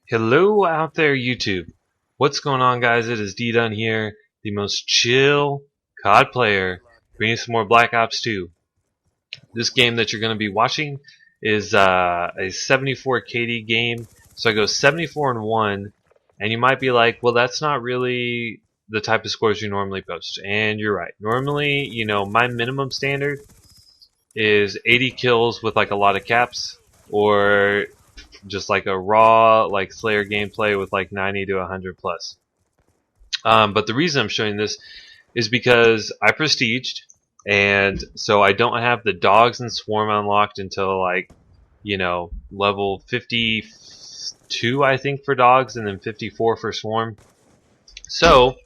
Hello out there, YouTube. What's going on, guys? It is D-Dun here, the most chill COD player, bringing some more Black Ops 2. This game that you're going to be watching is a 74 KD game, so I go 74 and 1, and you might be like, well, that's not really the type of scores you normally post. And you're right. Normally, my minimum standard is 80 kills with like a lot of caps, or just like a raw like Slayer gameplay with like 90 to 100 plus. But the reason I'm showing this is because I prestiged, and so I don't have the dogs and swarm unlocked until like level 52 I think for dogs, and then 54 for swarm. So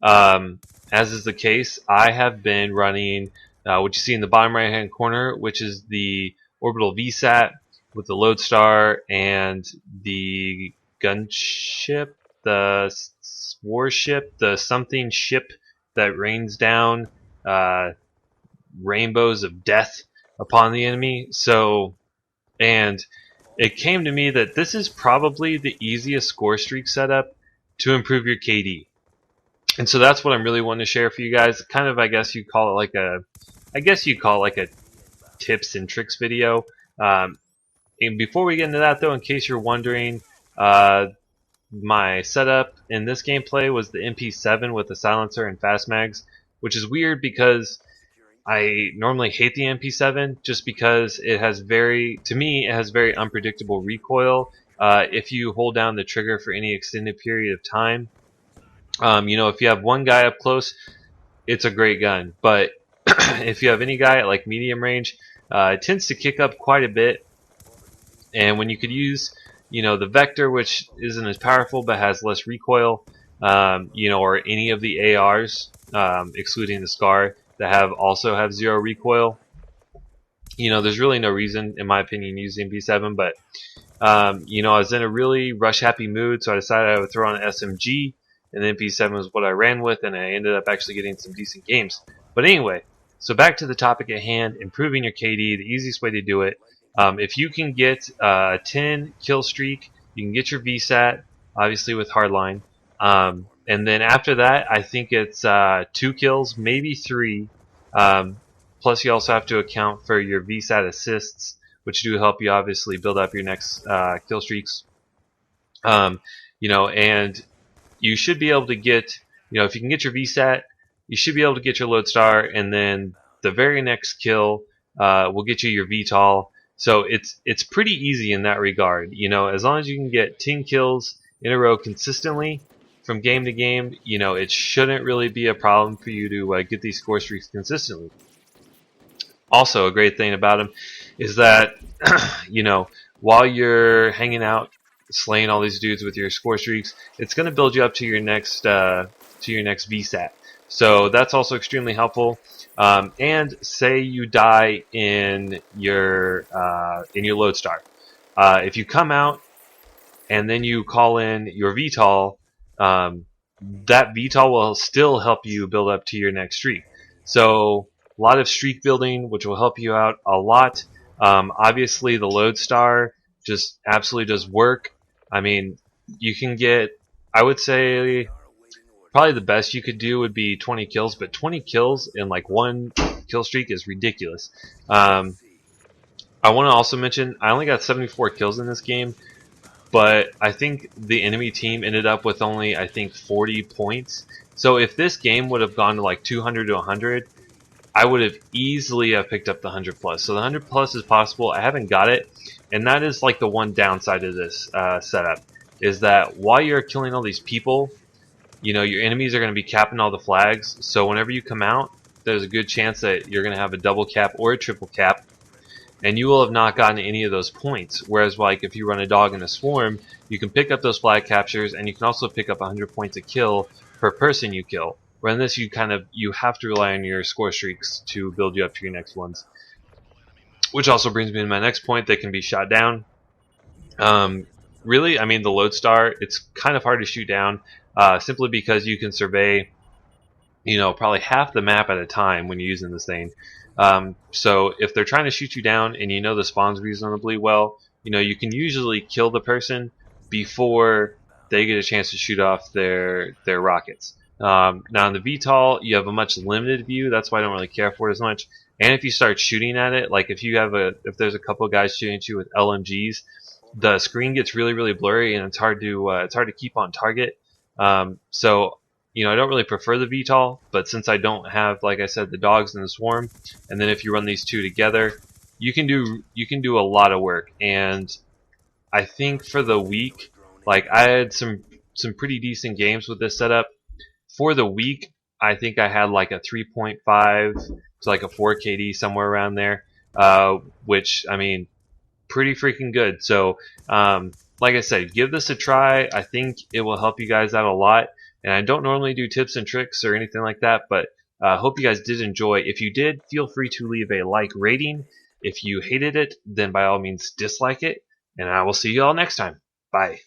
as is the case, I have been running what you see in the bottom right hand corner, which is the orbital VSAT with the lodestar and the gunship, the warship, the something ship that rains down rainbows of death upon the enemy. So, and it came to me that this is probably the easiest score streak setup to improve your KD. And so that's what I'm really wanting to share for you guys. Kind of, I guess you call it like a tips and tricks video. And before we get into that, though, in case you're wondering, my setup in this gameplay was the MP7 with the silencer and fast mags, which is weird because I normally hate the MP7 just because it has very unpredictable recoil if you hold down the trigger for any extended period of time. If you have one guy up close, it's a great gun, but if you have any guy at like medium range, it tends to kick up quite a bit. And when you could use, the Vector, which isn't as powerful but has less recoil, or any of the ARs, excluding the Scar, that also have zero recoil, there's really no reason, in my opinion, to use the MP7. But, I was in a really rush-happy mood, so I decided I would throw on an SMG, and the MP7 was what I ran with, and I ended up actually getting some decent games. But anyway, so back to the topic at hand, improving your KD, the easiest way to do it. If you can get a 10 kill streak, you can get your VSAT, obviously with hardline. And then after that, I think it's 2 kills, maybe 3. Plus you also have to account for your VSAT assists, which do help you obviously build up your next kill streaks. And you should be able to get, if you can get your VSAT, you should be able to get your lodestar, and then the very next kill will get you your VTOL. So it's pretty easy in that regard. As long as you can get 10 kills in a row consistently from game to game, it shouldn't really be a problem for you to get these score streaks consistently. Also, a great thing about them is that, while you're hanging out, slaying all these dudes with your score streaks, it's going to build you up to your next VSAT. So that's also extremely helpful. And say you die in your lodestar, if you come out and then you call in your VTOL, that VTOL will still help you build up to your next streak. So a lot of streak building, which will help you out a lot. Obviously, the lodestar just absolutely does work. I mean, you can get, I would say, probably the best you could do would be 20 kills, but 20 kills in like one kill streak is ridiculous. I want to also mention, I only got 74 kills in this game, but I think the enemy team ended up with only, 40 points. So if this game would have gone to like 200 to 100, I would have easily have picked up the 100 plus. So the 100 plus is possible. I haven't got it, and that is like the one downside of this setup, is that while you're killing all these people, your enemies are going to be capping all the flags. So whenever you come out, there's a good chance that you're going to have a double cap or a triple cap, and you will have not gotten any of those points. Whereas, like, if you run a dog in a swarm, you can pick up those flag captures, and you can also pick up 100 points a kill per person you kill. Where in this, you have to rely on your score streaks to build you up to your next ones. Which also brings me to my next point: they can be shot down. Really, I mean, the lodestar, it's kind of hard to shoot down. Simply because you can survey, probably half the map at a time when you're using this thing. So if they're trying to shoot you down and the spawns reasonably well, you can usually kill the person before they get a chance to shoot off their rockets. Now in the VTOL, you have a much limited view. That's why I don't really care for it as much. And if you start shooting at it, like if there's a couple of guys shooting at you with LMGs, the screen gets really blurry and it's hard to keep on target. So I don't really prefer the VTOL, but since I don't have, like I said, the dogs in the swarm, and then if you run these two together, you can do a lot of work. And I think for the week, like I had some pretty decent games with this setup. For the week, I think I had like a 3.5 to like a 4 KD somewhere around there, which I mean, pretty freaking good. So, like I said, give this a try. I think it will help you guys out a lot. And I don't normally do tips and tricks or anything like that, but hope you guys did enjoy. If you did, feel free to leave a like rating. If you hated it, then by all means dislike it. And I will see you all next time. Bye.